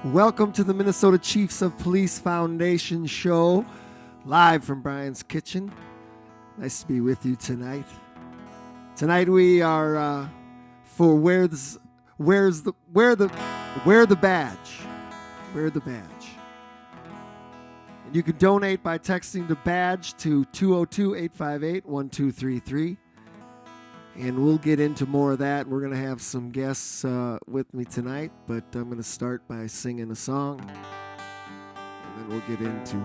Welcome to the Minnesota Chiefs of Police Foundation show, live from Brian's kitchen. Nice to be with you tonight. Tonight we are for wear the badge. Wear the badge. And you can donate by texting the badge to 202-858-1233. And we'll get into more of that. We're going to have some guests with me tonight, but I'm going to start by singing a song, and then we'll get into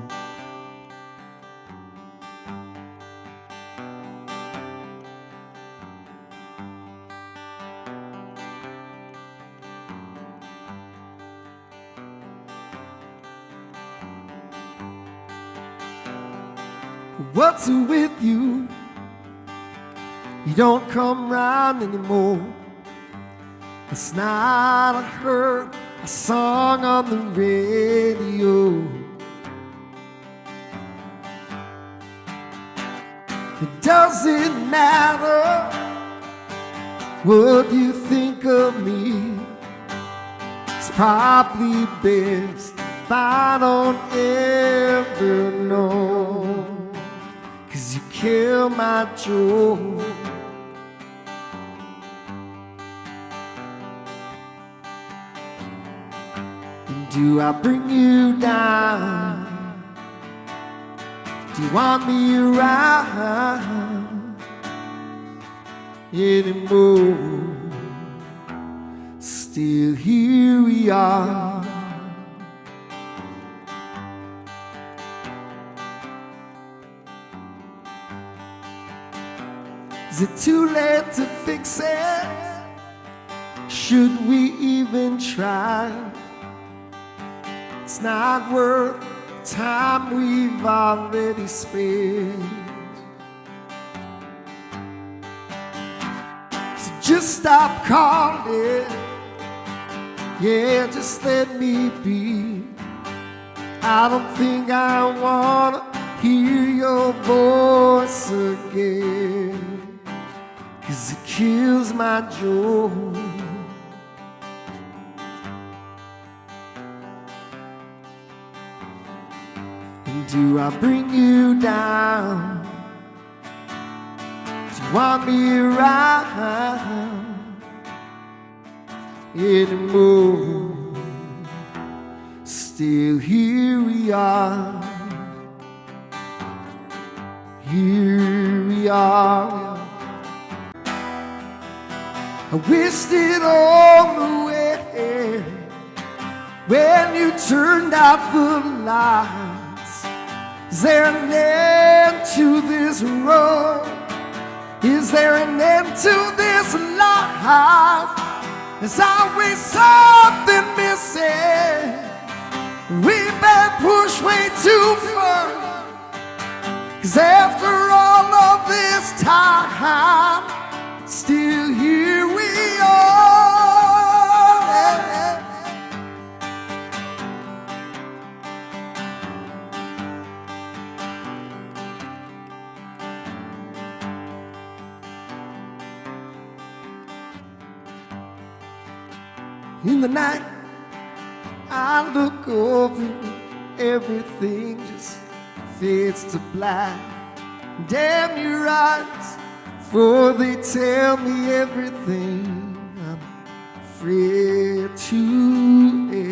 what's with you. You don't come round anymore. It's not I heard a song on the radio. It doesn't matter what you think of me. It's probably best if I don't ever know, 'cause you kill my joy. Do I bring you down? Do you want me around anymore? Still here we are. Is it too late to fix it? Should we even try? It's not worth the time we've already spent. So just stop calling. Yeah, just let me be. I don't think I wanna hear your voice again, 'cause it kills my joy. Do I bring you down? Do you want me around anymore? Still here we are. Here we are. I wished it all away when you turned out the light. Is there an end to this road? Is there an end to this life? There's always something missing. We've been pushed way too far. 'Cause after all of this time, still here we are. In the night, I look over, everything just fades to black. Damn your eyes, for they tell me everything I'm afraid to ask.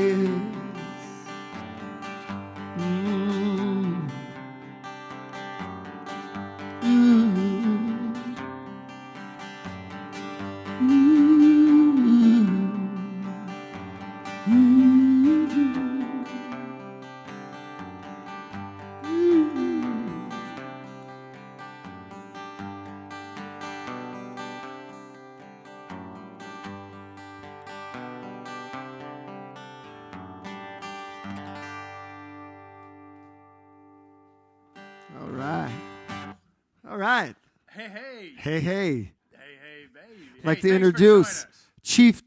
All right. Hey, hey. Hey, hey. Hey, hey, baby. I'd like to introduce Chief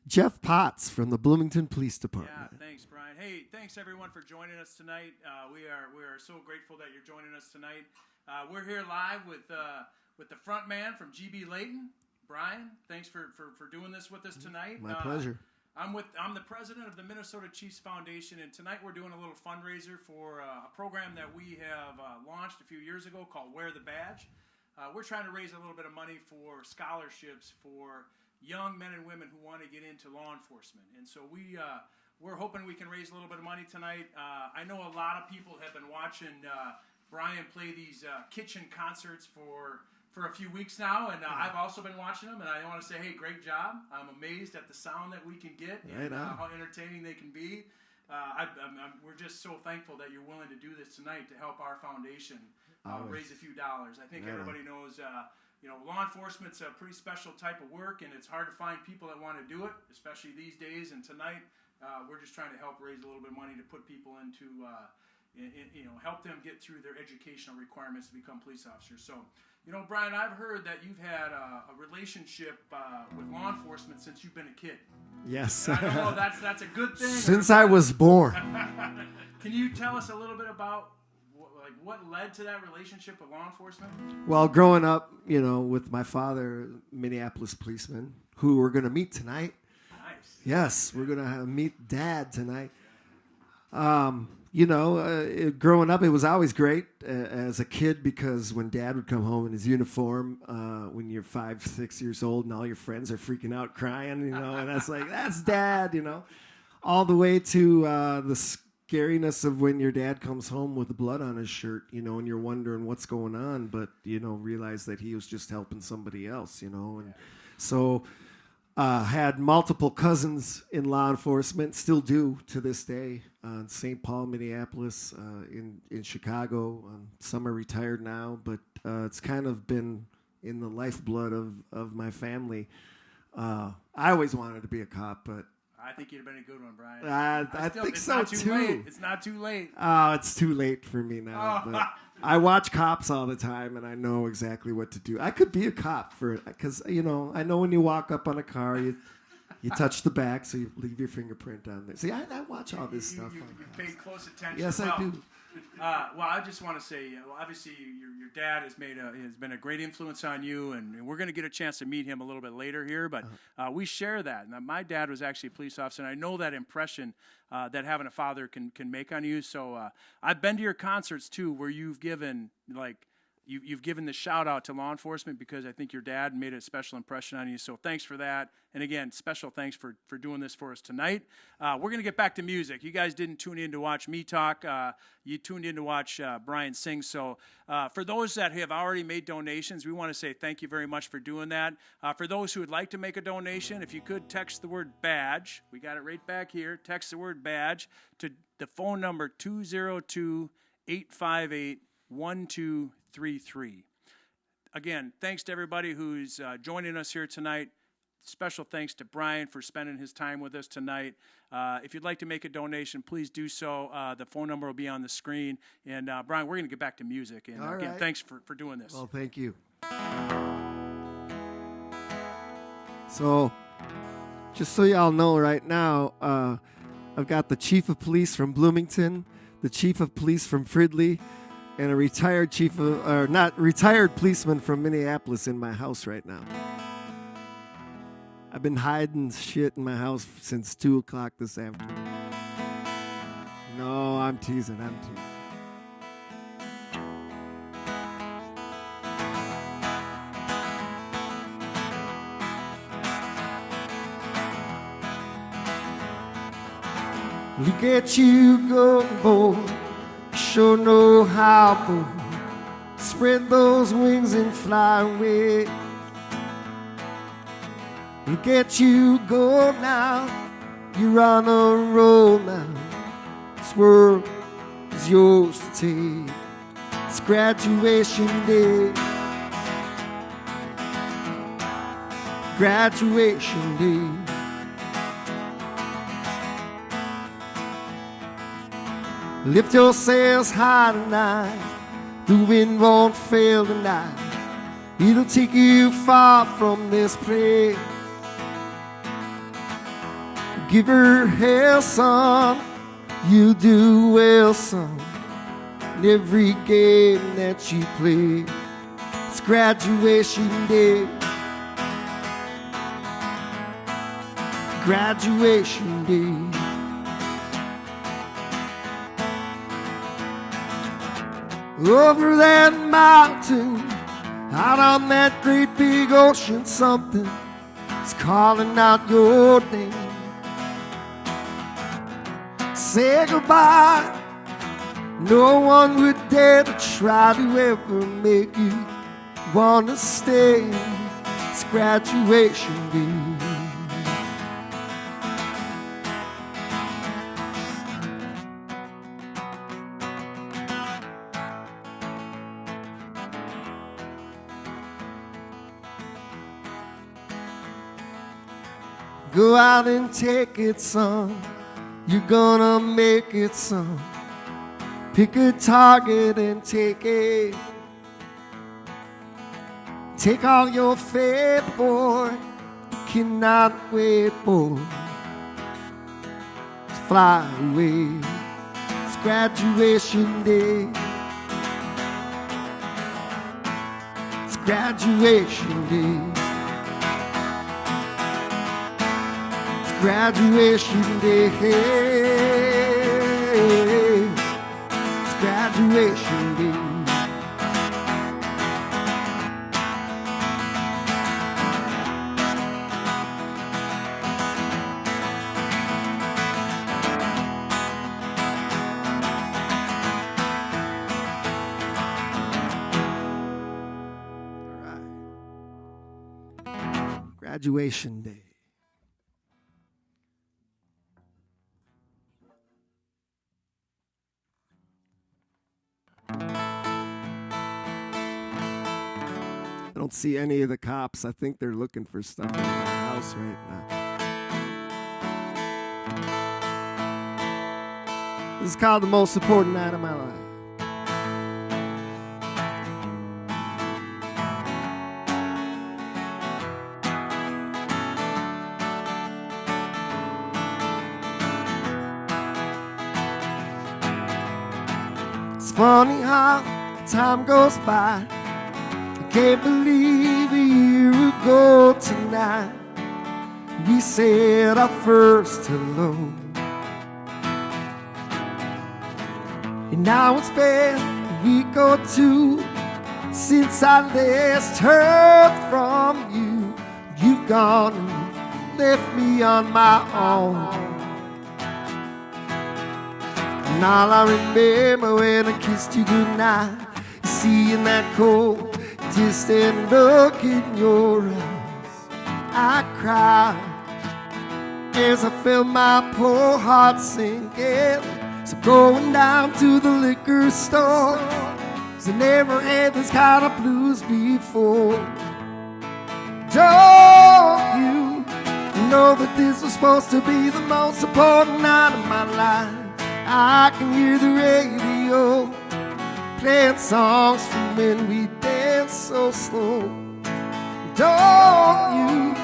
Jeff Potts from the Bloomington Police Department. Yeah, thanks, Brian. Hey, thanks everyone for joining us tonight. We are so grateful that you're joining us tonight. We're here live with the front man from GB Leighton, Brian. Thanks for doing this with us tonight. My pleasure. I'm the president of the Minnesota Chiefs Foundation, and tonight we're doing a little fundraiser for a program that we have launched a few years ago called Wear the Badge. We're trying to raise a little bit of money for scholarships for young men and women who want to get into law enforcement, and so we're hoping we can raise a little bit of money tonight. I know a lot of people have been watching Brian play these kitchen concerts for a few weeks now, and I've also been watching them, and I want to say, hey, great job. I'm amazed at the sound that we can get and how entertaining they can be. We're just so thankful that you're willing to do this tonight to help our foundation raise a few dollars. I think everybody knows, law enforcement's a pretty special type of work, and it's hard to find people that want to do it, especially these days. And tonight, we're just trying to help raise a little bit of money to put people into, help them get through their educational requirements to become police officers. So, Brian, I've heard that you've had a relationship with law enforcement since you've been a kid. Yes. And I don't know if that's a good thing. Since I was born. Can you tell us a little bit about what led to that relationship with law enforcement? Well, growing up, with my father, Minneapolis policeman, who we're going to meet tonight. Nice. Yes, we're going to meet Dad tonight. Growing up, it was always great as a kid because when Dad would come home in his uniform, when you're 5, 6 years old and all your friends are freaking out crying, and that's Dad, all the way to the scariness of when your dad comes home with blood on his shirt, and you're wondering what's going on, but, realize that he was just helping somebody else, and so... had multiple cousins in law enforcement, still do to this day, in St. Paul, Minneapolis, in Chicago. Some are retired now, but it's kind of been in the lifeblood of my family. I always wanted to be a cop, but... I think you'd have been a good one, Brian. I think so, too. Late. It's not too late. Oh, it's too late for me now. But I watch cops all the time, and I know exactly what to do. I could be a cop because, I know when you walk up on a car, you touch the back, so you leave your fingerprint on there. See, I watch all this stuff. You pay close attention. Yes, I do. I just want to say, obviously, your dad has been a great influence on you, and we're going to get a chance to meet him a little bit later here. But we share that. Now, my dad was actually a police officer, and I know that impression that having a father can make on you. So I've been to your concerts too, where you've given You've given the shout out to law enforcement because I think your dad made a special impression on you. So thanks for that. And again, special thanks for doing this for us tonight. We're going to get back to music. You guys didn't tune in to watch me talk. You tuned in to watch Brian sing. So for those that have already made donations, we want to say thank you very much for doing that. For those who would like to make a donation, if you could text the word badge, we got it right back here. Text the word badge to the phone number 202-858-1233. Again, thanks to everybody who's joining us here tonight. Special thanks to Brian for spending his time with us tonight. If you'd like to make a donation, please do so. The phone number will be on the screen. And Brian, we're going to get back to music. And again, thanks for doing this. Well, thank you. So, just so y'all know right now, I've got the chief of police from Bloomington, the chief of police from Fridley, and a retired retired policeman from Minneapolis in my house right now. I've been hiding shit in my house since 2 o'clock this afternoon. No, I'm teasing. Look at you go, boy. Sure know how, boy. Spread those wings and fly away. Look at you go now. You're on a roll now. This world is yours to take. It's graduation day. Graduation day. Lift your sails high tonight. The wind won't fail tonight. It'll take you far from this place. Give her hell, son. You do well, son. In every game that you play. It's graduation day. graduation day. Over that mountain, out on that great big ocean, something is calling out your name. Say goodbye. No one would dare to try to ever make you want to stay. It's graduation day. Go out and take it, son. You're gonna make it, son. Pick a target and take it. Take all your faith, boy. You cannot wait, boy. Just fly away. It's graduation day. It's graduation day. Graduation day, it's graduation day. All right. Graduation day. I don't see any of the cops. I think they're looking for stuff in my house right now. This is called the most important night of my life. It's funny how time goes by. Can't believe a year ago tonight we said our first hello. And now it's been a week or two since I last heard from you. You've gone and left me on my own. And all I remember when I kissed you goodnight is seeing that cold distant look in your eyes. I cried as I felt my poor heart sinking. So going down to the liquor store, 'cause I never had this kind of blues before. Don't you know that this was supposed to be the most important night of my life? I can hear the radio playing songs from when we danced so slow. Don't you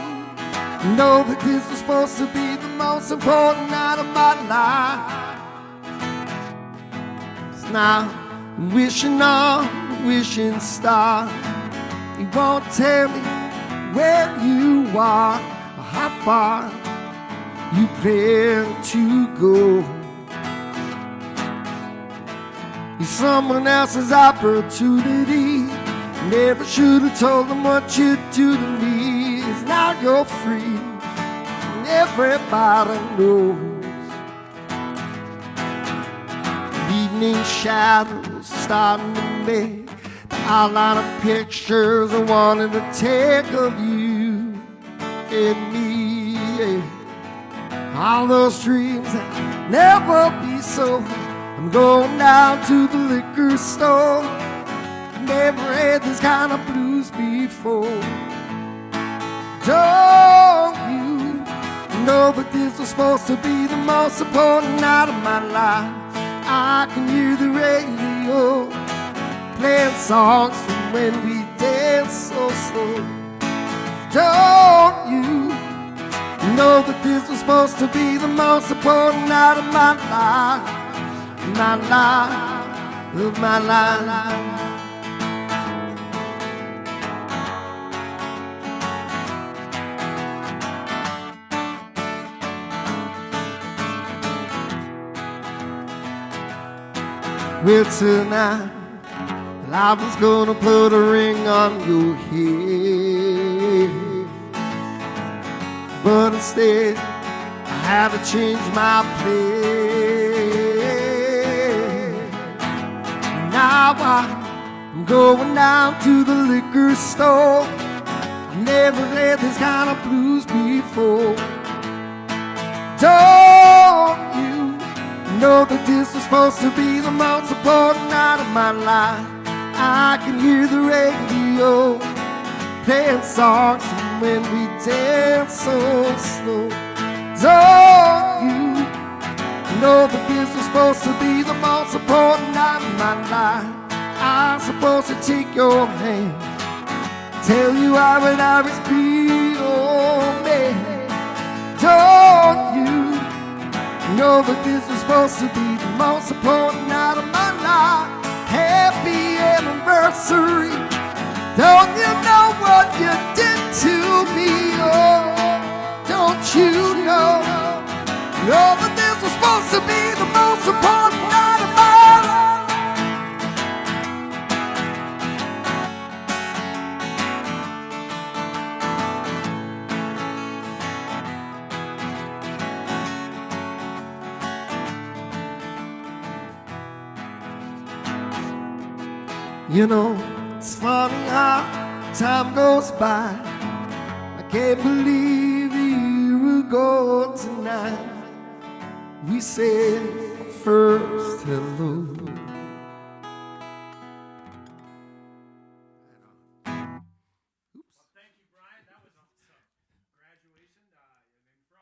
know that this was supposed to be the most important night of my life? So now I'm wishing on a wishing star. You won't tell me where you are or how far you plan to go. You're someone else's opportunity. Never should have told them what you do to me. Is now you're free, and everybody knows. Evening shadows starting to make the outline of pictures I wanted to take of you and me. Yeah. All those dreams that never be so. I'm going down to the liquor store. Never had this kind of blues before. Don't you know that this was supposed to be the most important night of my life? I can hear the radio playing songs from when we danced so slow. Don't you know that this was supposed to be the most important night of my life? My life, of my life. Well, tonight I was gonna put a ring on your head, but instead I had to change my plan. Now I'm going down to the liquor store. I never had this kind of blues before. Don't you know that this was supposed to be the most important night of my life? I can hear the radio playing songs from when we dance so slow. Don't you know that this was supposed to be the most important night of my life? I'm supposed to take your hand, tell you I would always be your man. Don't you know that this was supposed to be the most important night of my life? Happy anniversary. Don't you know what you did to me? Oh, don't you know that this was supposed to be the most important night of my life? You know, it's funny how time goes by. I can't believe a year ago tonight we said our first hello. Thank you, Brian. That was graduation. For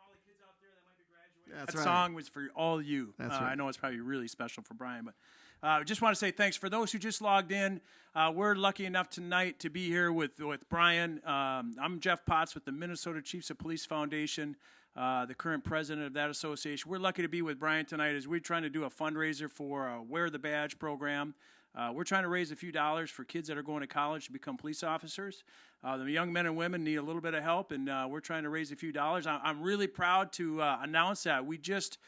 all the kids out there that might be graduating, That's that right. song was for all of you. That's right. I know it's probably really special for Brian, but just want to say thanks for those who just logged in. We're lucky enough tonight to be here with Brian. I'm Jeff Potts with the Minnesota Chiefs of Police Foundation, the current president of that association. We're lucky to be with Brian tonight as we're trying to do a fundraiser for Wear the Badge program. We're trying to raise a few dollars for kids that are going to college to become police officers. The young men and women need a little bit of help, and we're trying to raise a few dollars. I'm really proud to announce that we just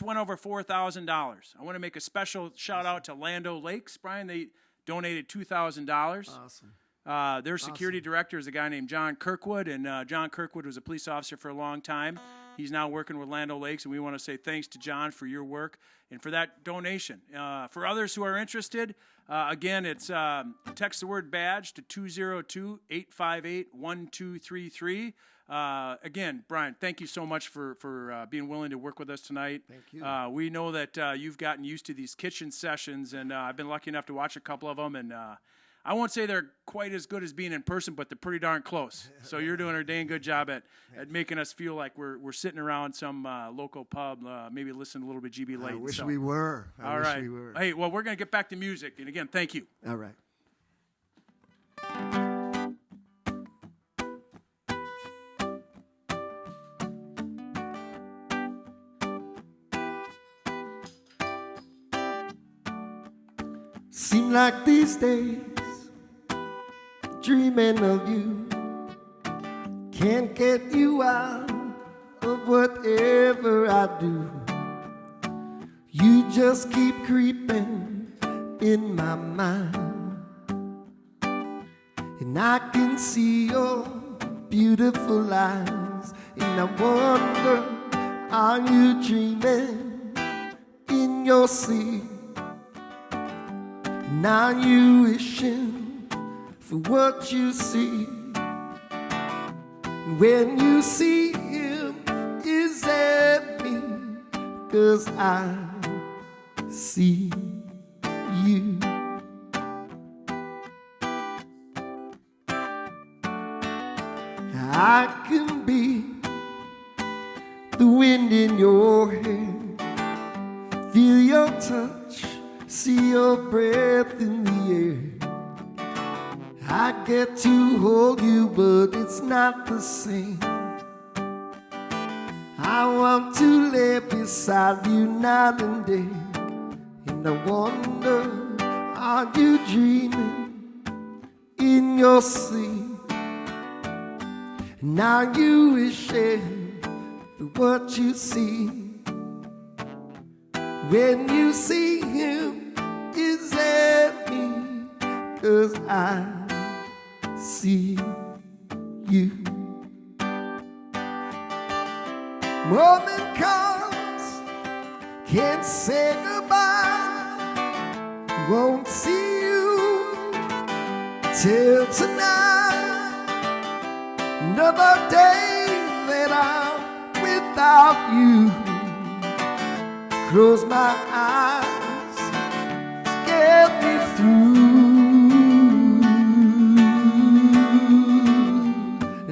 went over $4,000. I want to make a special shout out to Land O'Lakes. Brian, they donated $2,000. Awesome. Their security director is a guy named John Kirkwood, and John Kirkwood was a police officer for a long time. He's now working with Land O'Lakes, and we want to say thanks to John for your work and for that donation. For others who are interested, again, it's text the word badge to 202-858-1233. Again, Brian, thank you so much for being willing to work with us tonight. Thank you. We know that you've gotten used to these kitchen sessions, and I've been lucky enough to watch a couple of them, and I won't say they're quite as good as being in person, but they're pretty darn close. So you're doing a dang good job at making us feel like we're sitting around some local pub, maybe listening to a little bit GB Leighton. I wish we were. All right. Hey, well, we're going to get back to music. And again, thank you. All right. Seem like these days, dreaming of you can't get you out of whatever I do. You just keep creeping in my mind, and I can see your beautiful eyes, and I wonder, are you dreaming in your sleep? Now you wishing for what you see. And when you see him, is that me? 'Cause I see you. I can be the wind in your hair, feel your touch, see your breath in the air. I get to hold you, but it's not the same. I want to lay beside you night and day, and I wonder, are you dreaming in your sleep? Now you wishing for what you see. When you see him, 'cause I see you. Moment comes, can't say goodbye, won't see you till tonight. Another day that I'm without you. Close my eyes to get me through.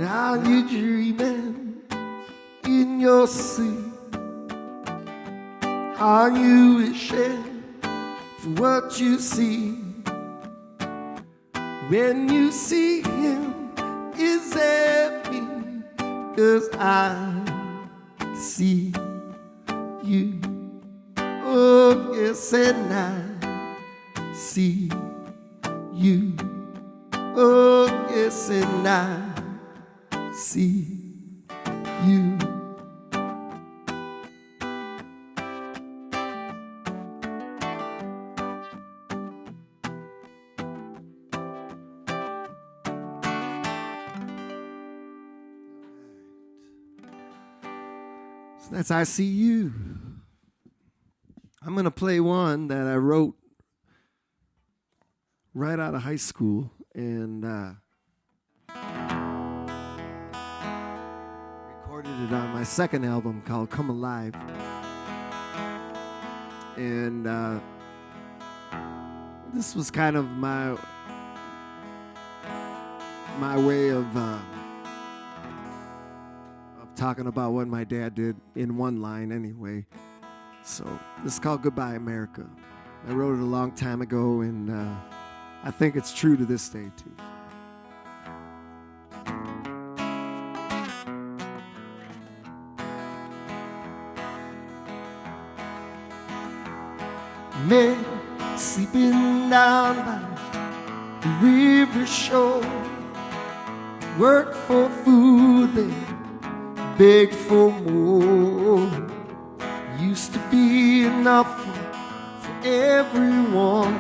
Are you dreaming in your sleep? Are you wishing for what you see? When you see him, is that me? 'Cause I see you. Oh, yes, and I see you. Oh, yes, and I see you. So that's I See You. I'm going to play one that I wrote right out of high school and recorded it on my second album called Come Alive. And this was kind of my way of talking about what my dad did in one line anyway. So this is called Goodbye America. I wrote it a long time ago, and I think it's true to this day too. Men sleeping down by the river shore, work for food, they beg for more. Used to be enough for everyone.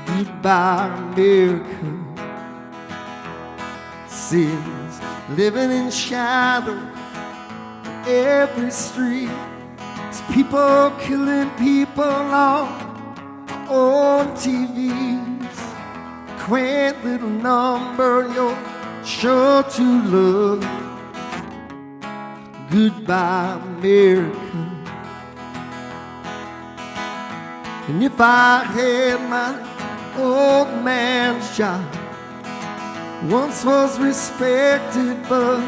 Goodbye, America. Sins living in shadow every street. It's people killing people on TVs. Quaint little number you're sure to love. Goodbye, America. And if I had my old man's job, once was respected, but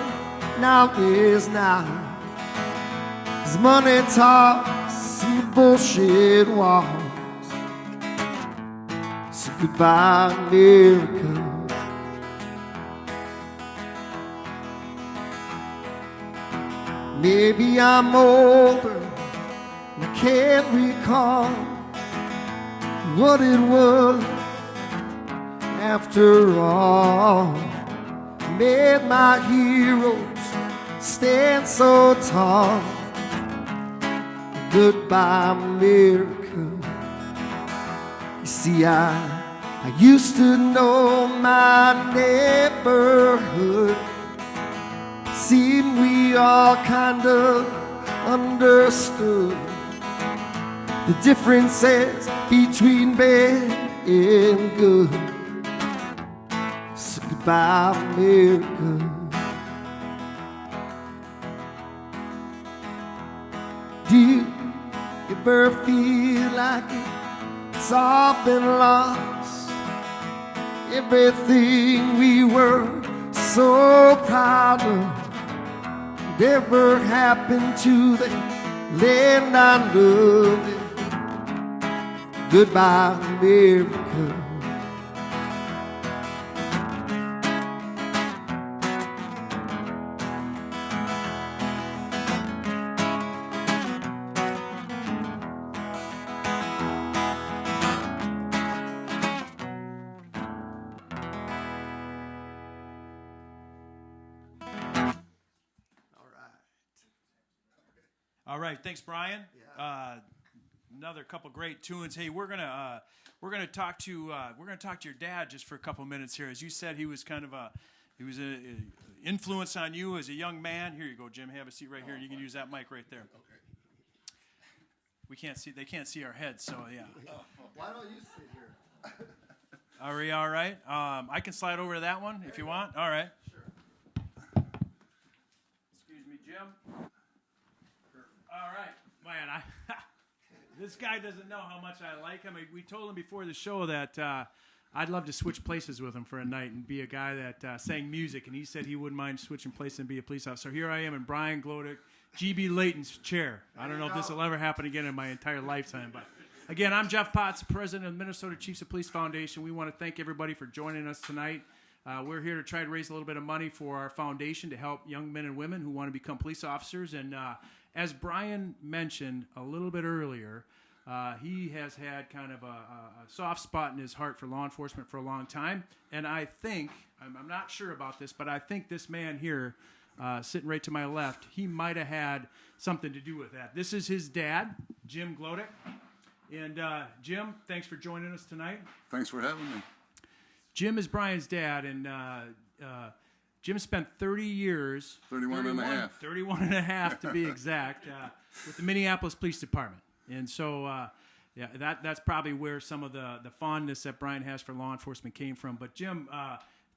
now is not. 'Cause money talks and bullshit walks. So goodbye, America. Maybe I'm older and I can't recall what it was after all. Made my heroes stand so tall. Goodbye, America. You see, I used to know my neighborhood. Seemed we all kind of understood the differences between bad and good. So goodbye, America. Do you ever feel like it's all been lost? Everything we were so proud of never happened to the land I loved. Goodbye, America. All right, thanks, Brian. Yeah. Another couple great tunes. Hey, we're gonna talk to your dad just for a couple minutes here. As you said, he was kind of a influence on you as a young man. Here you go, Jim. Have a seat right here. You can use that mic right there. Okay. We can't see. They can't see our heads. So yeah. Why don't you sit here? Are we all right? I can slide over to that one if you want. All right. Sure. Excuse me, Jim. All right, man. This guy doesn't know how much I like him. We told him before the show that I'd love to switch places with him for a night and be a guy that sang music, and he said he wouldn't mind switching places and be a police officer. Here I am in Brian Glodick, G.B. Leighton's chair. I don't know if this will ever happen again in my entire lifetime, but again, I'm Jeff Potts, president of the Minnesota Chiefs of Police Foundation. We want to thank everybody for joining us tonight. We're here to try to raise a little bit of money for our foundation to help young men and women who want to become police officers. And as Brian mentioned a little bit earlier, he has had kind of a soft spot in his heart for law enforcement for a long time. And I think, I'm not sure about this, but I think this man here, sitting right to my left, he might have had something to do with that. This is his dad, Jim Glodick. And Jim, thanks for joining us tonight. Thanks for having me. Jim is Brian's dad, and Jim spent 30 years... 31 and a half. 31 and a half, to be exact, with the Minneapolis Police Department. And so, that's probably where some of the fondness that Brian has for law enforcement came from. But Jim,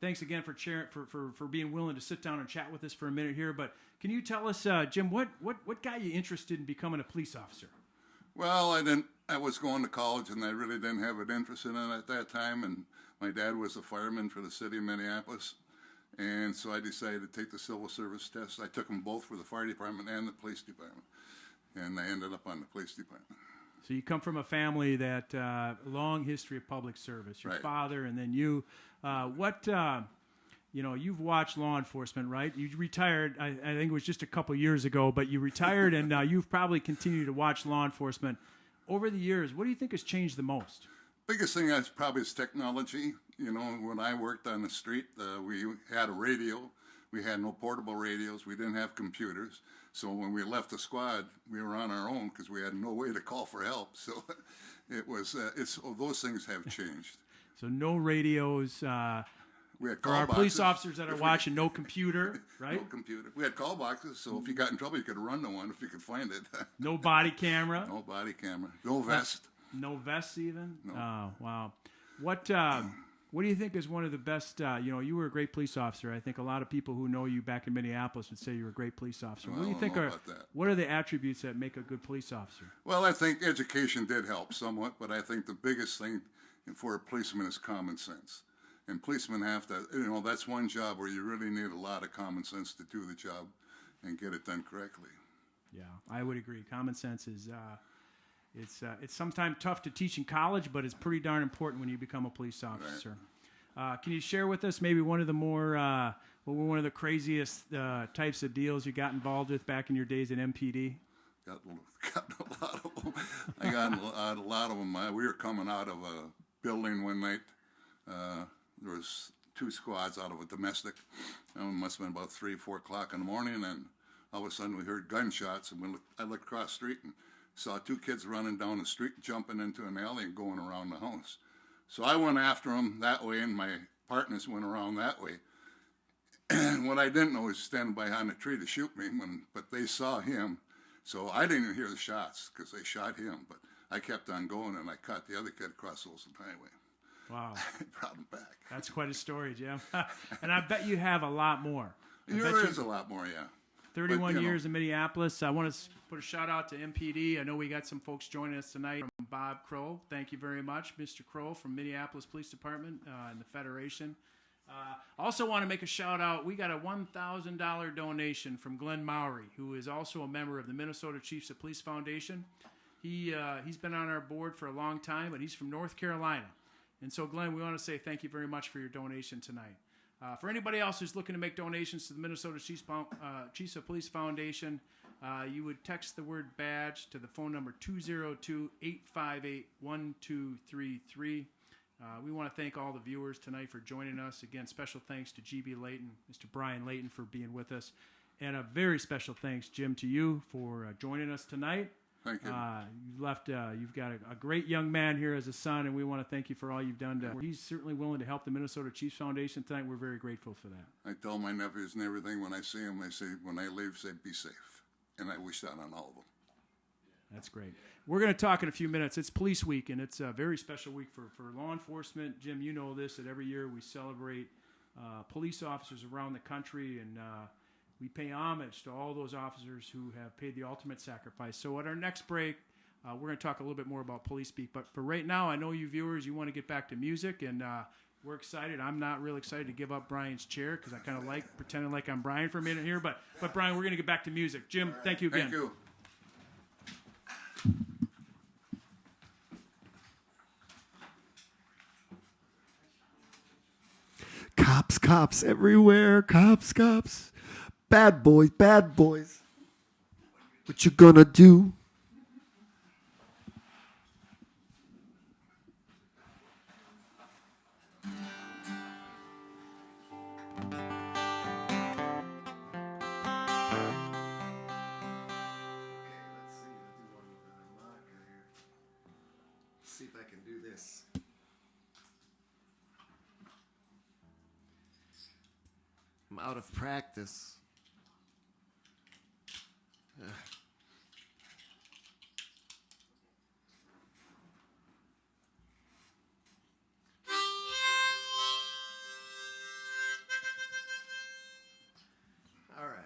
thanks again for being willing to sit down and chat with us for a minute here. But can you tell us, Jim, what got you interested in becoming a police officer? Well, I was going to college, and I really didn't have an interest in it at that time. And my dad was a fireman for the city of Minneapolis. And so I decided to take the civil service test. I took them both for the fire department and the police department. And I ended up on the police department. So you come from a family that long history of public service. Your right. father, and then you. You've watched law enforcement, right? You retired. I think it was just a couple years ago, but you retired, and you've probably continued to watch law enforcement over the years. What do you think has changed the most? Biggest thing is probably technology. You know, when I worked on the street, we had a radio. We had no portable radios. We didn't have computers. So when we left the squad, we were on our own because we had no way to call for help. So it was. Those things have changed. So no radios. We had for call our boxes. Police officers that are watching, no computer, right? No computer. We had call boxes, so if you got in trouble, you could run to one if you could find it. No body camera. No body camera. No vest. No vests even? No. Oh, wow. What do you think is one of the best, you were a great police officer. I think a lot of people who know you back in Minneapolis would say you're a great police officer. Well, what do you think what are the attributes that make a good police officer? Well, I think education did help somewhat, but I think the biggest thing for a policeman is common sense. And policemen have to, that's one job where you really need a lot of common sense to do the job and get it done correctly. Yeah, I would agree. Common sense is, it's sometimes tough to teach in college, but it's pretty darn important when you become a police officer. Right. Can you share with us maybe one of the more, one of the craziest types of deals you got involved with back in your days at MPD? Got a lot of them. I got a lot of them. We were coming out of a building one night. There was 2 squads out of a domestic. It must have been about 3, 4 o'clock in the morning, and all of a sudden we heard gunshots, and I looked across the street and saw 2 kids running down the street, jumping into an alley and going around the house. So I went after them that way, and my partners went around that way. And what I didn't know was standing behind a tree to shoot me, but they saw him. So I didn't even hear the shots because they shot him, but I kept on going, and I caught the other kid across the Olsen Highway. Wow. Brought him back. That's quite a story, Jim. And I bet you have a lot more. There is a lot more, yeah. 31 years in Minneapolis. I want to put a shout out to MPD. I know we got some folks joining us tonight from Bob Crow. Thank you very much, Mr. Crow from Minneapolis Police Department and the Federation. Also want to make a shout out. We got a $1,000 donation from Glenn Mowry, who is also a member of the Minnesota Chiefs of Police Foundation. He's been on our board for a long time, but he's from North Carolina. And so, Glenn, we want to say thank you very much for your donation tonight. For anybody else who's looking to make donations to the Minnesota Chiefs of Police Foundation, you would text the word badge to the phone number 202-858-1233. We want to thank all the viewers tonight for joining us. Again, special thanks to G.B. Leighton, Mr. Brian Leighton for being with us. And a very special thanks, Jim, to you for joining us tonight. Thank you. You've got a great young man here as a son, and we want to thank you for all you've done. He's certainly willing to help the Minnesota Chiefs Foundation tonight. We're very grateful for that. I tell my nephews and everything when I see them, I say, when I leave, say, be safe. And I wish that on all of them. That's great. We're going to talk in a few minutes. It's Police Week, and it's a very special week for law enforcement. Jim, you know this, that every year we celebrate police officers around the country, and we pay homage to all those officers who have paid the ultimate sacrifice. So at our next break, we're going to talk a little bit more about Police Week. But for right now, I know you viewers, you want to get back to music, and we're excited. I'm not really excited to give up Brian's chair because I kind of like pretending like I'm Brian for a minute here. But Brian, we're going to get back to music. Jim, right. Thank you again. Thank you. Cops, cops everywhere. Cops, cops. Bad boys, bad boys. What you gonna do? See if I can do this. I'm out of practice. All right.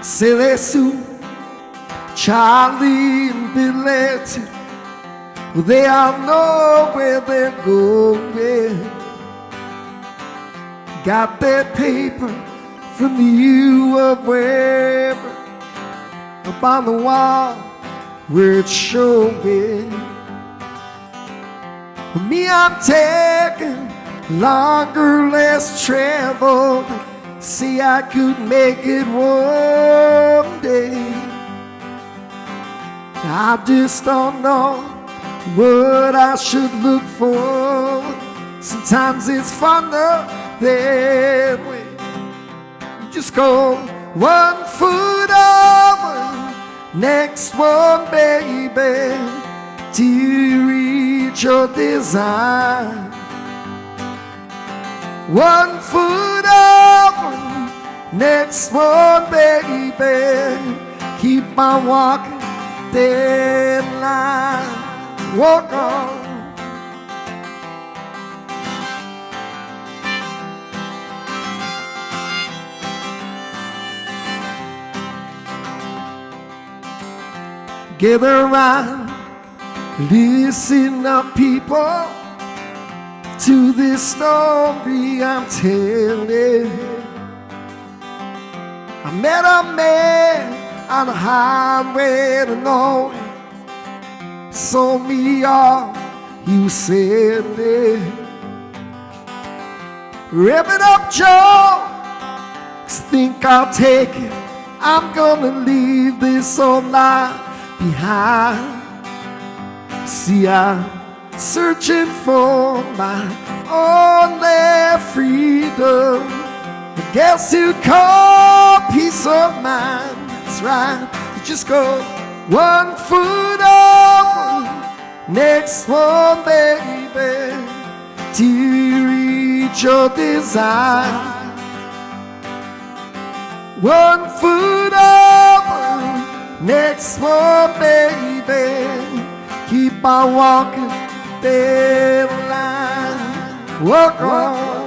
Silly Sue, Charlie and Billy, well, they all know where they're going. Got their paper from the U of wherever, up on the wall where it's showing. For me, I'm taking longer, less traveled. See, I could make it one day. I just don't know what I should look for. Sometimes it's funner that way. You just go 1 foot over, next one, baby, till you reach your design. 1 foot over, next one, baby, keep on walking that line. Walk on. Gather around, listen up, people, to this story I'm telling. I met a man on the highway to nowhere. Sold me all he was selling. Rev it up, Joe, 'cause think I'll take it. I'm gonna leave this old life behind. See, I'm searching for my only freedom. I guess you'd call peace of mind. That's right. You just go 1 foot over, next one, baby, till you reach your desire. 1 foot over, next one, baby, keep on walking that line. Walk on.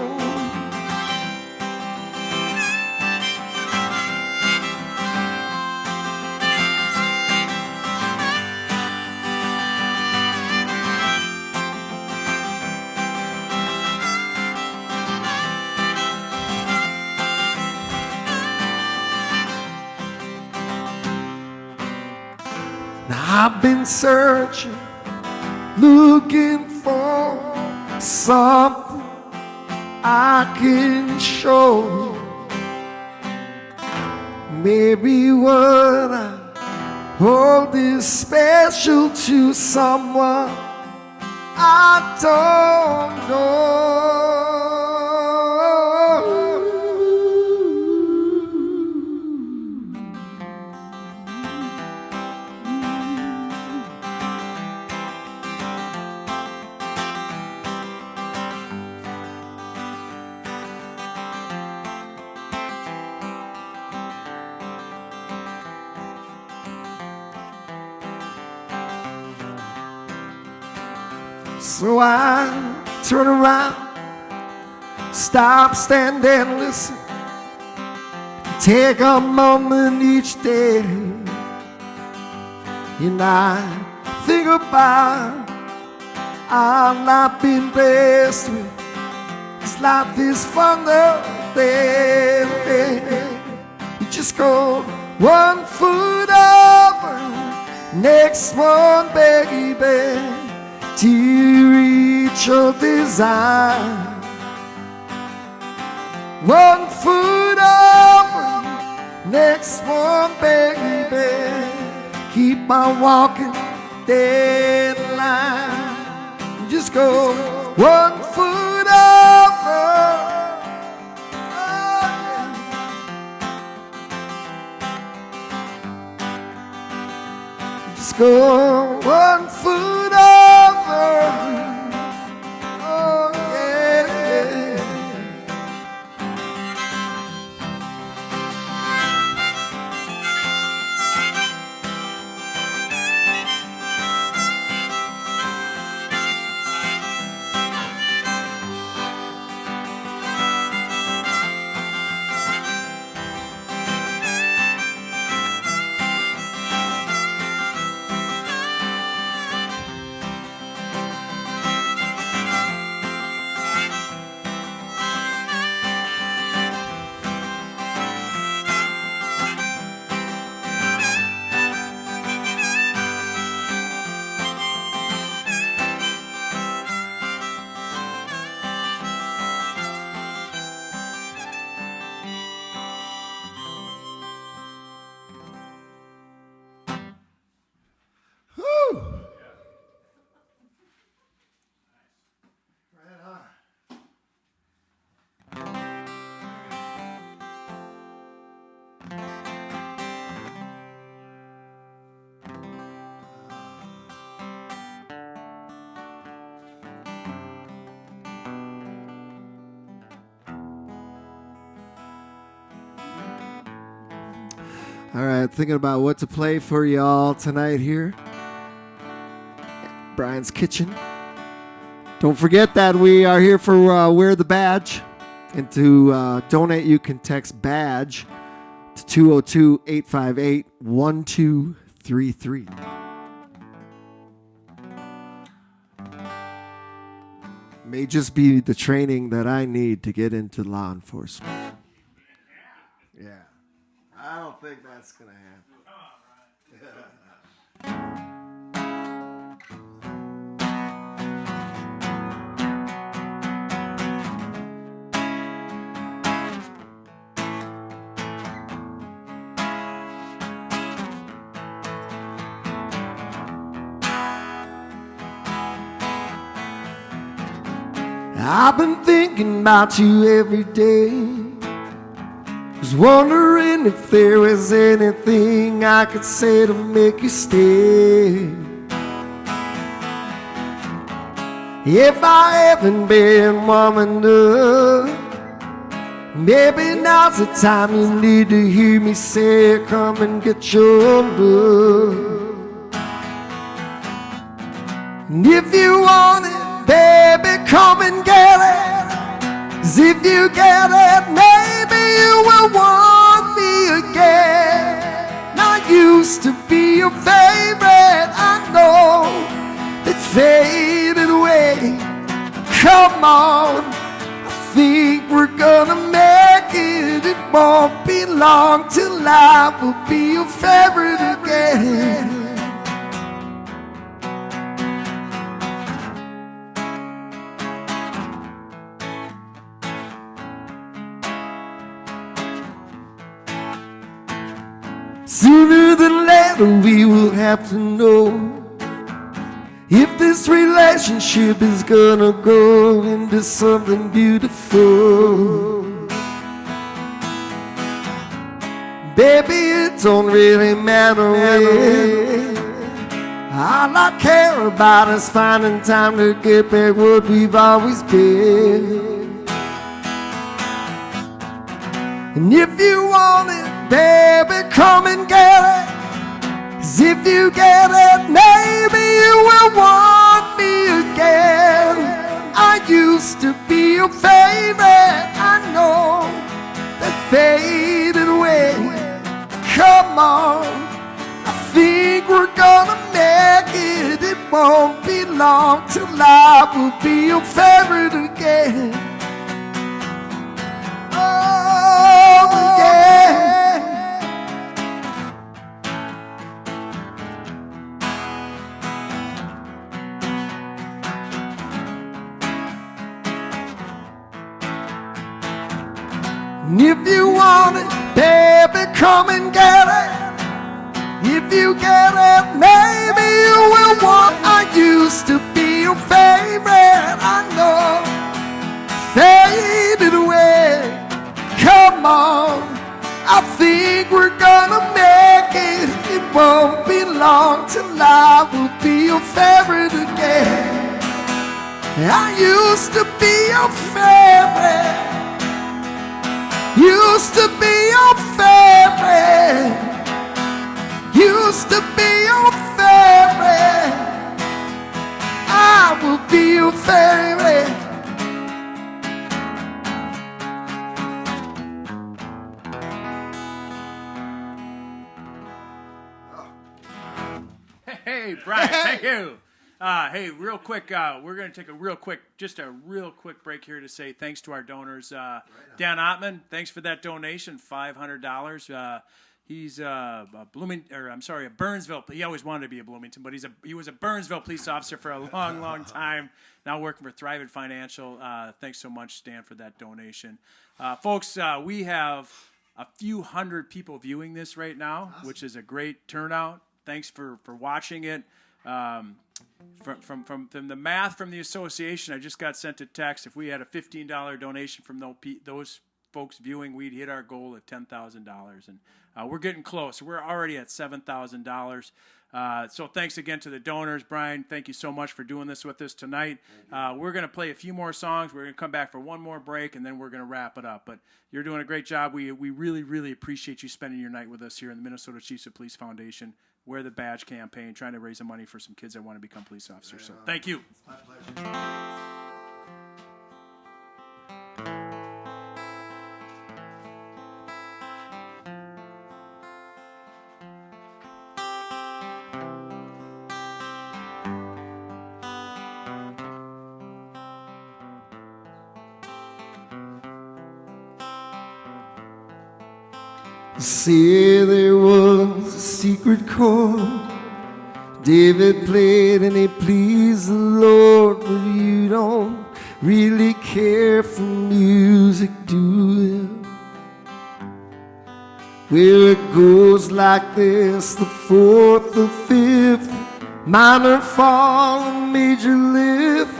Now I've been searching, looking for something I can show. Maybe what I hold is special to someone I don't know. So I turn around, stop, stand and listen. Take a moment each day, and I think about I've not been blessed with. This life is fun though, baby. You just go one foot over, next one, baby, to reach your desire. One foot over, next one, baby. Keep on walking that line. Just go one foot over. Oh, yeah. Just go one foot over. Oh, yeah, yeah. Whew. Right on. All right, thinking about what to play for y'all tonight here. Brian's Kitchen. Don't forget that we are here for Wear the Badge. And to donate, you can text BADGE to 202-858-1233. May just be the training that I need to get into law enforcement. Yeah. I don't think that's going to happen. I've been thinking about you every day. Was wondering if there was anything I could say to make you stay. If I haven't been warm enough, maybe now's the time you need to hear me say, come and get your love. And if you want it, baby, come and get it. 'Cause if you get it, maybe you will want me again. I used to be your favorite, I know, that faded away. Come on, I think we're gonna make it. It won't be long till I will be your favorite again. Sooner than later we will have to know if this relationship is gonna grow into something beautiful. Baby, it don't really matter when. All I care about is finding time to get back what we've always been. And if you want it, baby, come and get it. 'Cause if you get it, maybe you will want me again. I used to be your favorite, I know, that faded away. Come on, I think we're gonna make it. It won't be long till I will be your favorite again. Oh, yeah. And if you want it, baby, come and get it. If you get it, maybe you will want. I used to be your favorite, I know, faded away. Come on, I think we're gonna make it. It won't be long till I will be your favorite again. I used to be your favorite. Used to be your favorite. Used to be your favorite. I will be your favorite. Hey, Brian, thank you. Hey, real quick, we're going to take a real quick break here to say thanks to our donors. Dan Ottman, thanks for that donation, $500. He's a Burnsville. He always wanted to be a Bloomington, but he was a Burnsville police officer for a long, long time. Now working for Thrivent Financial. Thanks so much, Dan, for that donation. Folks, we have a few hundred people viewing this right now, awesome, which is a great turnout. Thanks for watching it. From the math from the association, I just got sent a text. If we had a $15 donation from those folks viewing, we'd hit our goal of $10,000, and we're getting close. We're already at $7,000. So thanks again to the donors. Brian, thank you so much for doing this with us tonight. We're going to play a few more songs. We're going to come back for one more break, and then we're going to wrap it up. But you're doing a great job. We really, really appreciate you spending your night with us here in the Minnesota Chiefs of Police Foundation. Wear the Badge campaign, trying to raise some money for some kids that want to become police officers. So thank you. It's my pleasure. Say there was a secret chord David played and he pleased the Lord, but you don't really care for music, do you? Well, it goes like this: the fourth, the fifth, minor fall and major lift,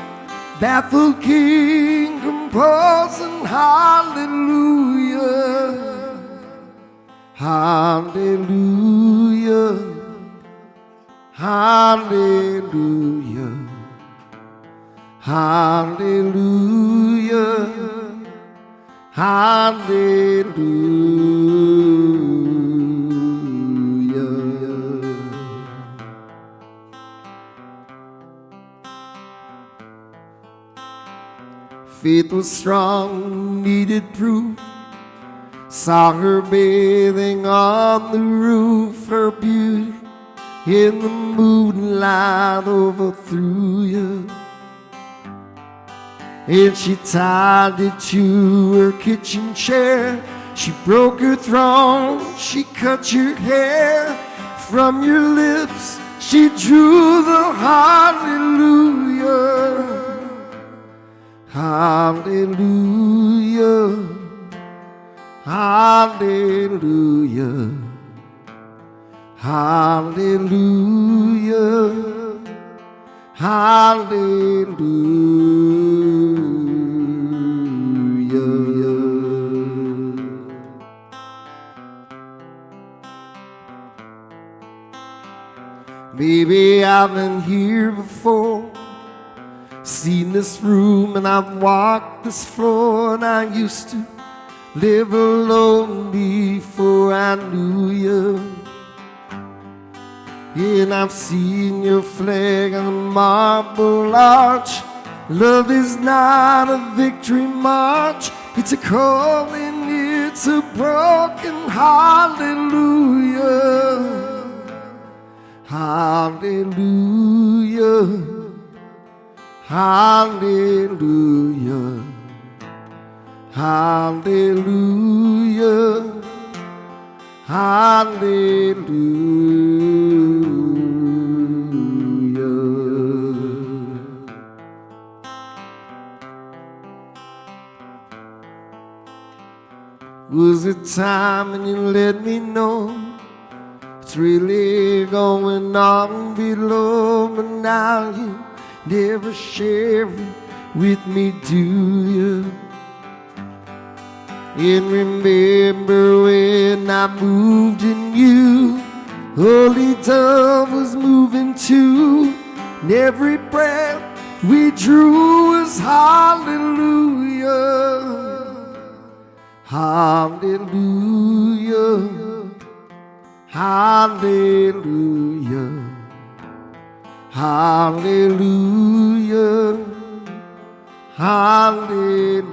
baffled king composing hallelujah. Hallelujah, hallelujah, hallelujah, hallelujah. Faith was strong, needed proof. Saw her bathing on the roof, her beauty in the moonlight overthrew you. And she tied it to her kitchen chair. She broke your throne, she cut your hair. From your lips she drew the hallelujah. Hallelujah, hallelujah, hallelujah, hallelujah. Maybe I've been here before, seen this room, and I've walked this floor, and I used to live alone before I knew you. And I've seen your flag on the marble arch. Love is not a victory march, it's a calling, it's a broken hallelujah. Hallelujah, hallelujah, hallelujah, hallelujah. Was it time and you let me know it's really going on below, but now you never share it with me, do you? And remember when I moved in you, Holy Dove was moving too, and every breath we drew was hallelujah, hallelujah, hallelujah, hallelujah, hallelujah.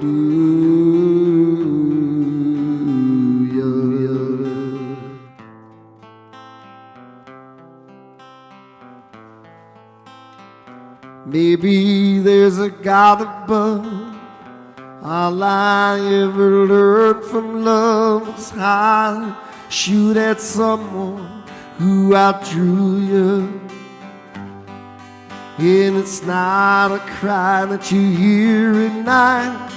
Maybe there's a God above. All I ever learned from love was how to shoot at someone who outdrew you. And it's not a cry that you hear at night,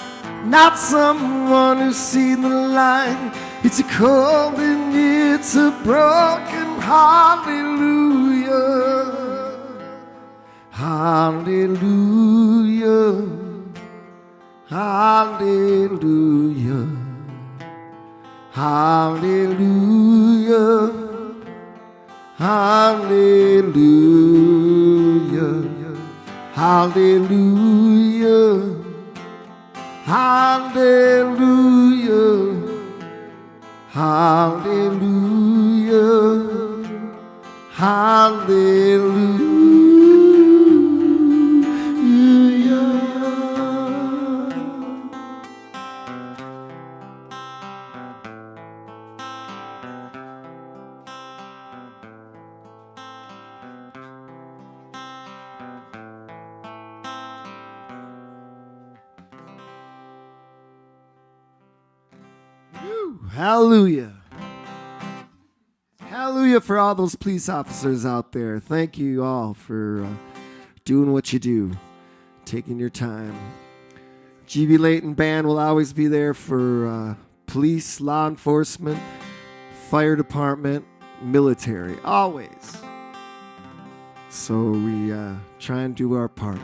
not someone who's seen the light. It's a calling, it's a broken hallelujah, hallelujah, hallelujah, hallelujah, hallelujah, hallelujah, hallelujah, hallelujah, hallelujah. Hallelujah. Hallelujah for all those police officers out there. Thank you all for doing what you do, taking your time. GB Leighton Band will always be there for police, law enforcement, fire department, military, always. So we try and do our part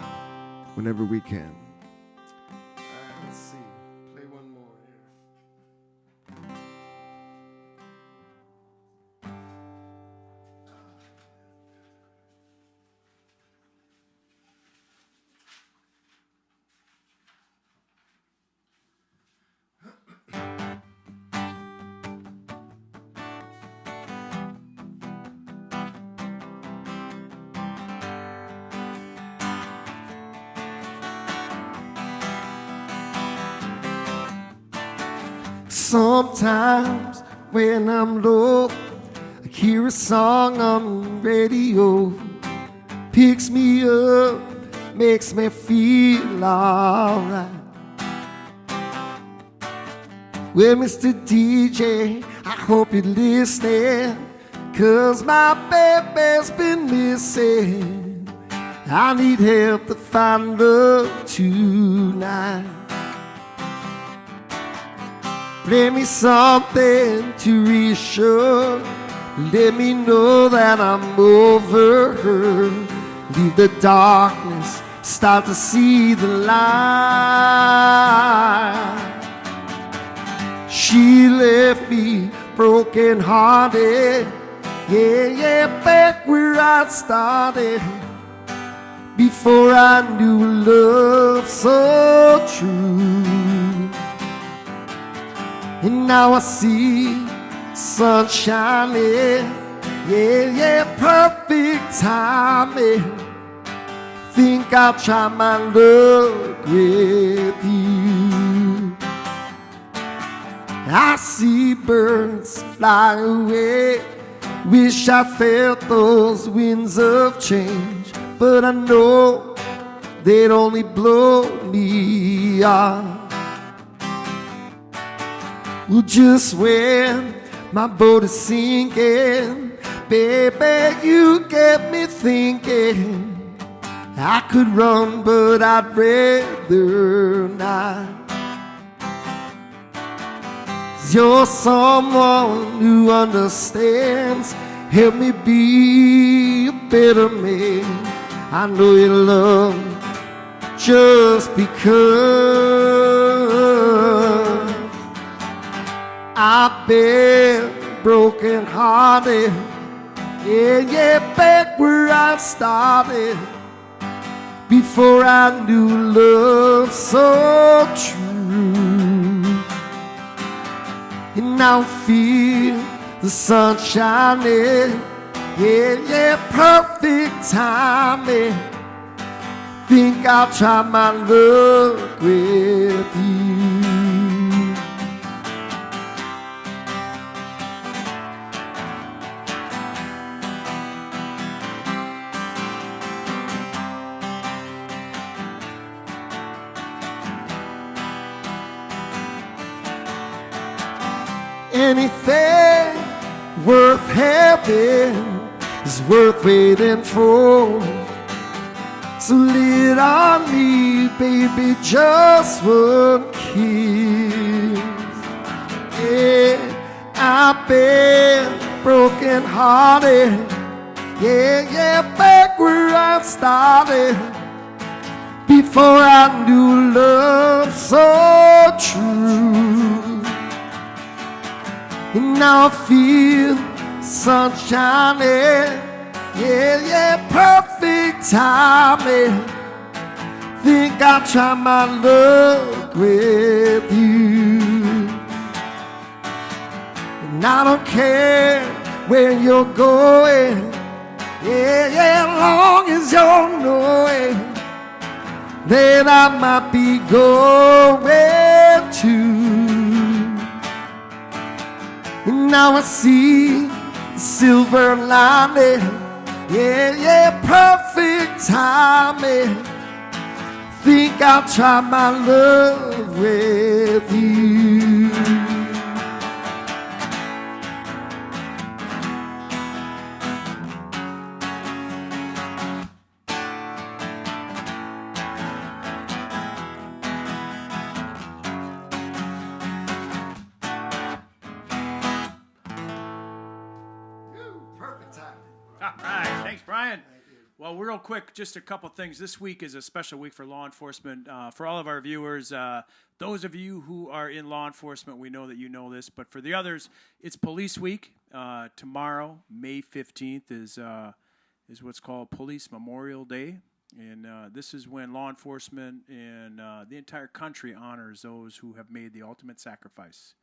whenever we can. Let's see. Play one more here. Sometimes when I'm low, I hear a song on the radio, picks me up, makes me feel alright. Well, Mr. DJ, I hope you're listening, 'cause my baby's been missing. I need help to find love tonight. Play me something to reassure Let me know that I'm over her. Leave the darkness, start to see the light. She left me broken hearted. Yeah, yeah, back where I started. Before I knew love so true. And now I see sun shining. Yeah, yeah, perfect timing. Think I'll try my luck with you. I see birds fly away. Wish I felt those winds of change, but I know they'd only blow me off. Well, just when my boat is sinking, baby, you get me thinking I could run, but I'd rather not. 'Cause you're someone who understands. Help me be a better man. I know you love me just because I've been broken hearted. Yeah, yeah, back where I started. Before I knew love so true. And now I feel the sun shining. Yeah, yeah, perfect timing. Think I'll try my luck with you. Anything worth having is worth waiting for. So lean on me, baby, just one kiss. Yeah, I've been broken hearted. Yeah, yeah, back where I started. Before I knew love so true. And now I feel sun shining. Yeah, yeah, perfect timing. Think I'll try my luck with you. And I don't care where you're going. Yeah, yeah, as long as you're knowing that I might be going too. And now I see the silver lining. Yeah, yeah, perfect timing. Think I'll try my love with you. Perfect timing. All right, thanks, Brian. Well, real quick, just a couple things. This week is a special week for law enforcement. For all of our viewers, those of you who are in law enforcement, we know that you know this, but for the others, it's Police Week. Tomorrow, May 15th, is what's called Police Memorial Day, and this is when law enforcement and the entire country honors those who have made the ultimate sacrifice.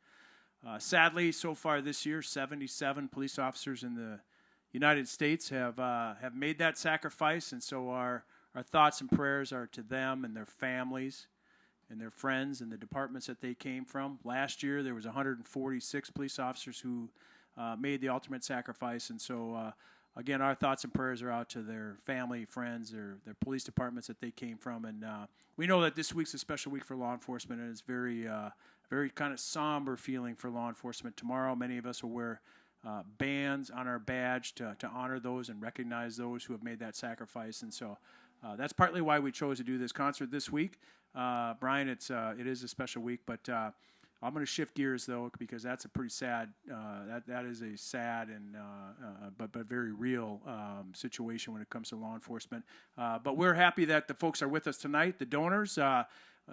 Sadly, so far this year, 77 police officers in the United States have made that sacrifice, and so our thoughts and prayers are to them and their families and their friends and the departments that they came from. Last year, there was 146 police officers who made the ultimate sacrifice, and so again, our thoughts and prayers are out to their family, friends, their police departments that they came from, and we know that this week's a special week for law enforcement, and it's very kind of somber feeling for law enforcement. Tomorrow, many of us will wear bands on our badge to honor those and recognize those who have made that sacrifice. And so that's partly why we chose to do this concert this week. Brian, it is a special week, but I'm going to shift gears though, because that's a pretty sad. That is a sad and but very real situation when it comes to law enforcement. But we're happy that the folks are with us tonight. The donors.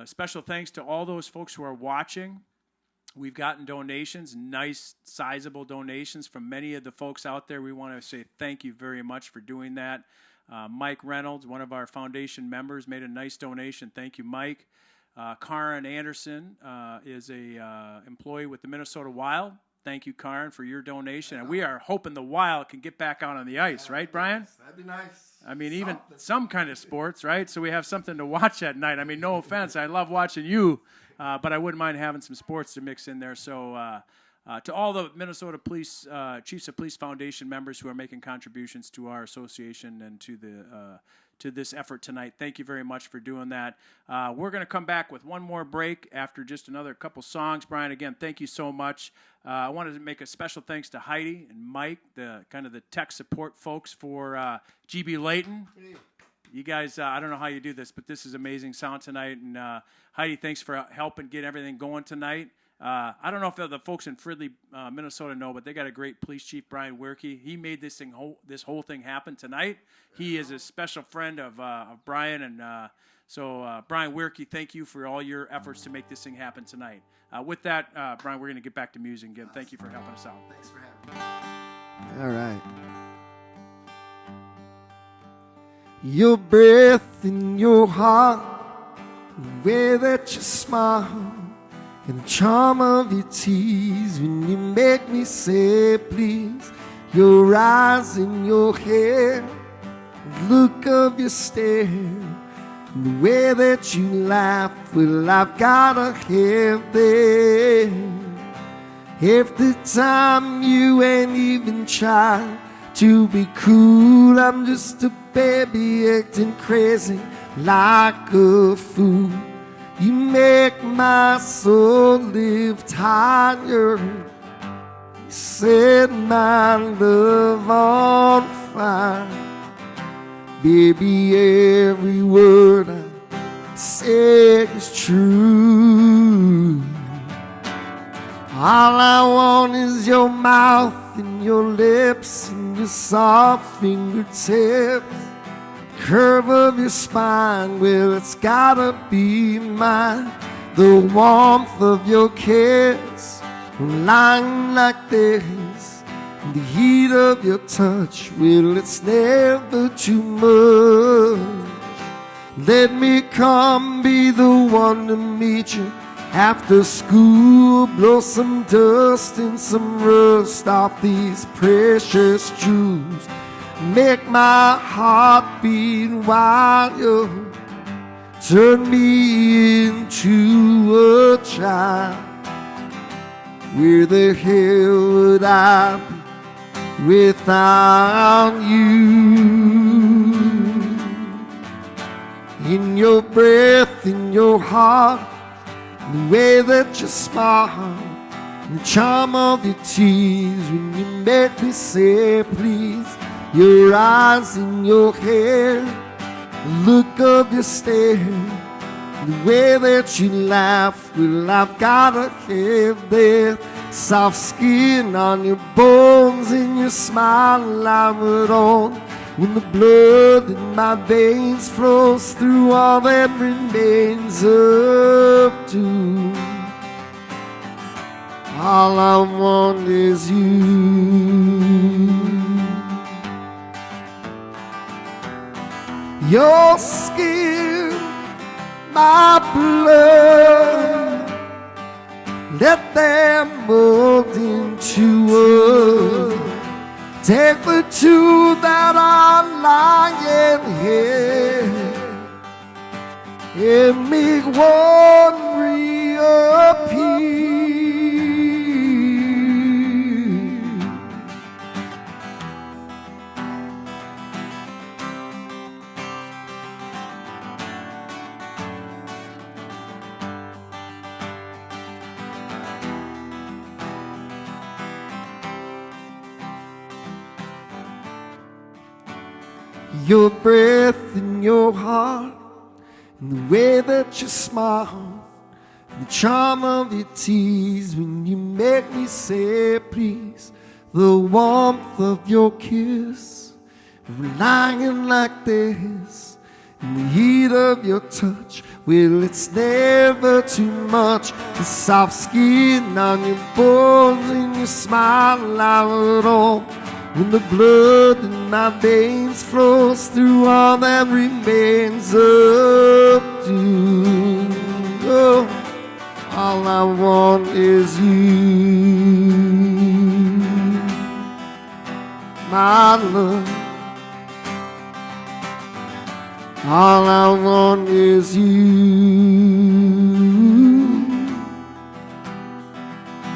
Special thanks to all those folks who are watching. We've gotten donations, nice, sizable donations from many of the folks out there. We want to say thank you very much for doing that. Mike Reynolds, one of our foundation members, made a nice donation. Thank you, Mike. Karen Anderson is a employee with the Minnesota Wild. Thank you, Karen, for your donation. And we are hoping the Wild can get back out on the ice, right, Brian? That'd be nice. I mean, even some kind of sports, right? So we have something to watch at night. I mean, no offense. I love watching you. But I wouldn't mind having some sports to mix in there. So to all the Minnesota Police Chiefs of Police Foundation members who are making contributions to our association and to this effort tonight, thank you very much for doing that. We're going to come back with one more break after just another couple songs. Brian, again, thank you so much. I wanted to make a special thanks to Heidi and Mike, the kind of the tech support folks for GB Leighton. You guys, I don't know how you do this, but this is amazing sound tonight. And Heidi, thanks for helping get everything going tonight. I don't know if the folks in Fridley, Minnesota know, but they got a great police chief, Brian Wierke. He made this whole thing happen tonight. He is a special friend of Brian. And so Brian Wierke, thank you for all your efforts to make this thing happen tonight. With that, Brian, we're going to get back to music again. Thank you for helping us out. Thanks for having me. All right. Your breath in your heart, the way that you smile, and the charm of your tease when you make me say please. Your eyes and your hair, the look of your stare, and the way that you laugh, well, I've gotta have that. Half the time you ain't even try to be cool, I'm just a baby acting crazy like a fool. You make my soul live higher. You set my love on fire. Baby, every word I say is true. All I want is your mouth and your lips and your soft fingertips. Curve of your spine, well, it's gotta be mine. The warmth of your kiss, lying like this. And the heat of your touch, well, it's never too much. Let me come be the one to meet you after school. Blow some dust and some rust off these precious jewels. Make my heart beat wild. Turn me into a child. Where the hell would I be without you? In your breath, in your heart, the way that you smile, the charm of your tease when you make me say please. Your eyes and your hair, the look of your stare, the way that you laugh, well, I've gotta have that. Soft skin on your bones and your smile I would own. When the blood in my veins flows through, all that remains of doom. All I want is you. Your skin, my blood, let them mold into us. Take the two that are lying here and make one reappear. Your breath in your heart, and the way that you smile, the charm of your tease when you make me say please, the warmth of your kiss, lying like this, in the heat of your touch. Well, it's never too much. The soft skin on your bones and your smile out on. When the blood in my veins flows through all that remains of you. Oh, all I want is you, my love. All I want is you,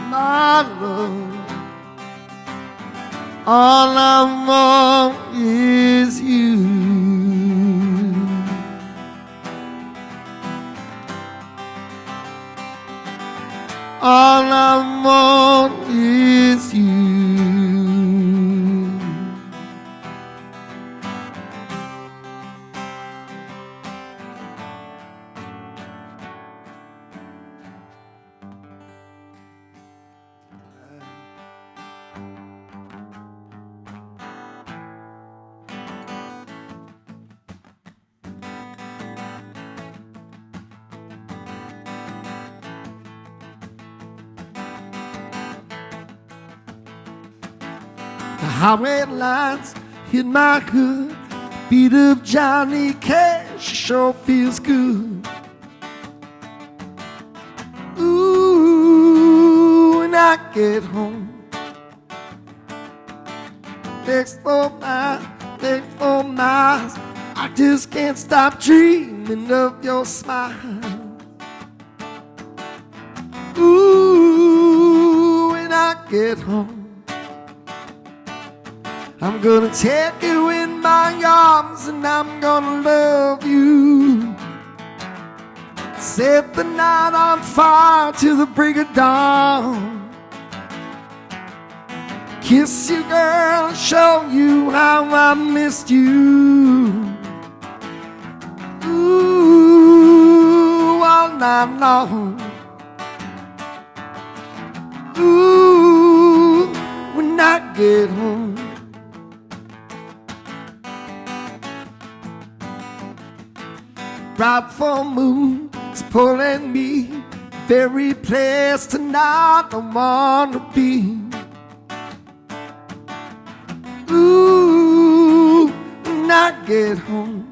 my love. All I want is you. All I want is you. The highway lines hit my hood. Beat of Johnny Cash sure feels good. Ooh, when I get home, next 4 miles, I just can't stop dreaming of your smile. Ooh, when I get home, I'm gonna take you in my arms and I'm gonna love you. Set the night on fire till the break of dawn. Kiss you, girl, and show you how I missed you. Ooh, all night long. Ooh, when I get home. Bright full moon is pulling me, very place tonight I wanna be. Ooh, when I get home,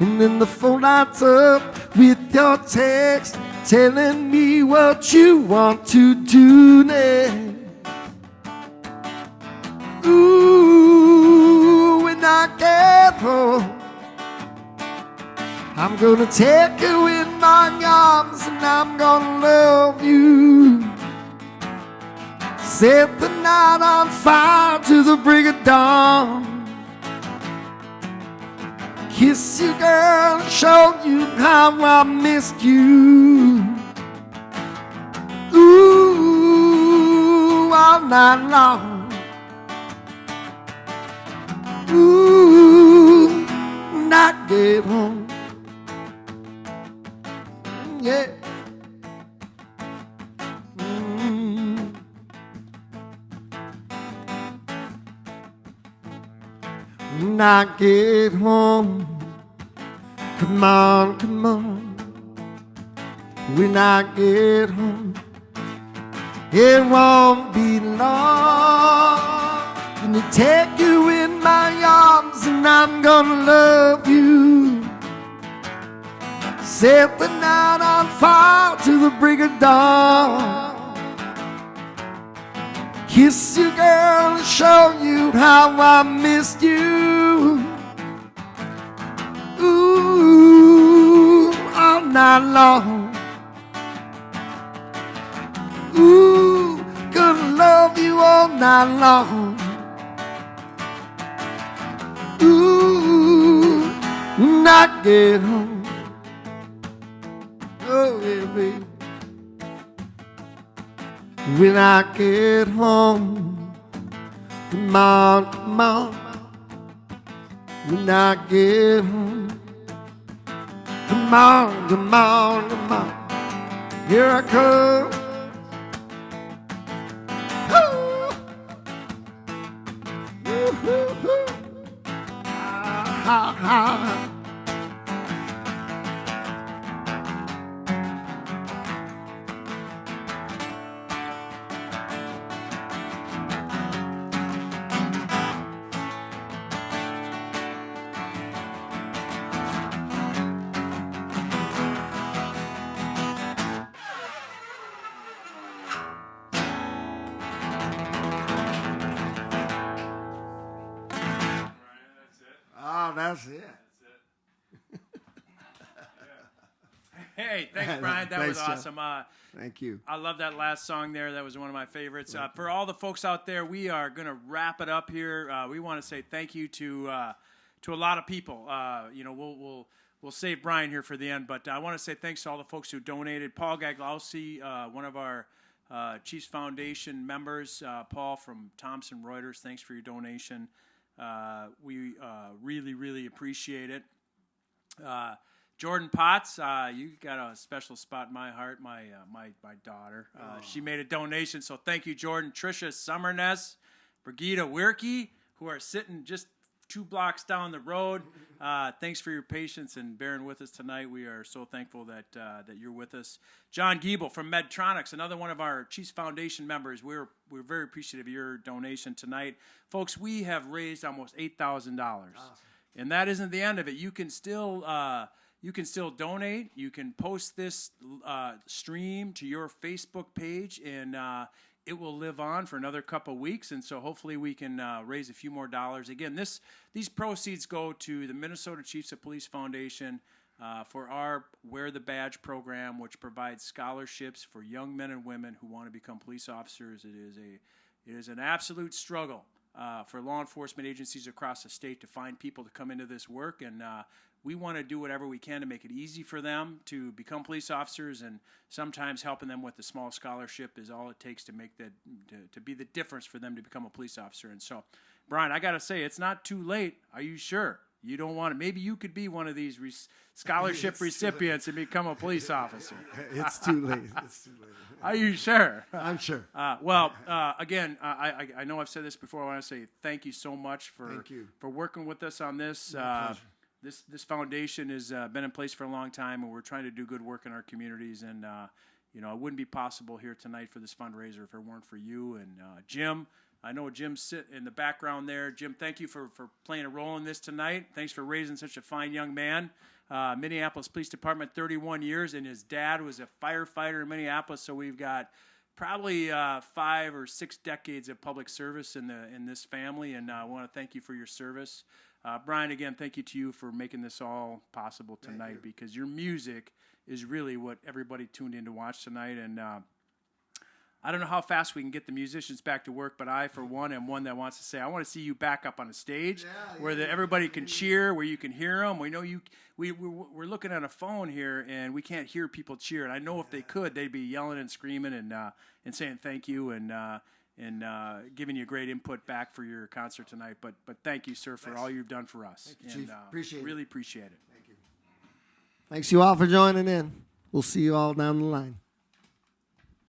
and then the phone lights up with your text telling me what you want to do next. Ooh, when I get home, I'm gonna take you in my arms and I'm gonna love you. Set the night on fire to the break of dawn. Kiss you, girl, and show you how I missed you. Ooh, all night long. Ooh, when I get home. Yeah. When I get home, come on, come on. When I get home, it won't be long. Gonna take you in my arms and I'm gonna love you. Set the night on fire till the break of dawn. Kiss you, girl, and show you how I missed you. Ooh, all night long. Ooh, gonna love you all night long. Ooh, when I get home. Oh, yeah, baby. When I get home, come on, come on. When I get home, come come on, come on, come on. Here I come. Woo! Woo, woo, woo. Ah, ah, ah. Oh, that's it. Hey, thanks, Brian. That was Thanks, Jeff. awesome. Thank you. I love that last song there. That was one of my favorites. For all the folks out there, we are going to wrap it up here. We want to say thank you to a lot of people. We'll save Brian here for the end, but I want to say thanks to all the folks who donated. Paul Gaglowski, one of our Chiefs Foundation members. Paul from Thomson Reuters, thanks for your donation. We really, really appreciate it. Jordan Potts, you got a special spot in my heart. My daughter, she made a donation, so thank you, Jordan. Tricia Summerness, Brigida Wirke, who are sitting just 2 blocks down the road. Thanks for your patience and bearing with us tonight. We are so thankful that you're with us. John Giebel from Medtronics, another one of our Chiefs Foundation members. We're very appreciative of your donation tonight, folks. We have raised almost $8,000, awesome. And that isn't the end of it. You can still donate. You can post this stream to your Facebook page, and it will live on for another couple weeks. And so hopefully we can raise a few more dollars. Again, these proceeds go to the Minnesota Chiefs of Police Foundation for our Wear the Badge program, which provides scholarships for young men and women who want to become police officers. It is an absolute struggle for law enforcement agencies across the state to find people to come into this work, and we want to do whatever we can to make it easy for them to become police officers, and sometimes helping them with a small scholarship is all it takes to make that to be the difference for them to become a police officer. And so, Brian, I got to say, it's not too late. Are you sure? You don't want to? Maybe you could be one of these scholarship recipients and become a police officer. It's too late. It's too late. Are you sure? I'm sure. Again, I know I've said this before. I want to say thank you so much for working with us on this. This foundation has been in place for a long time, and we're trying to do good work in our communities. And it wouldn't be possible here tonight for this fundraiser if it weren't for you and Jim. I know Jim's sitting in the background there. Jim, thank you for playing a role in this tonight. Thanks for raising such a fine young man. Minneapolis Police Department, 31 years, and his dad was a firefighter in Minneapolis. So we've got probably 5 or 6 decades of public service in this family, and I want to thank you for your service. Brian, again, thank you to you for making this all possible tonight, because your music is really what everybody tuned in to watch tonight. And I don't know how fast we can get the musicians back to work, but I, for one, am one that wants to say I want to see you back up on a stage where everybody can cheer, where you can hear them. We know we're looking at a phone here, and we can't hear people cheer. And I know if they could, they'd be yelling and screaming and saying thank you and giving you great input back for your concert tonight. But thank you, sir, for all you've done for us. Thank you, Chief. Appreciate it. Really appreciate it. Thank you. Thanks you all for joining in. We'll see you all down the line.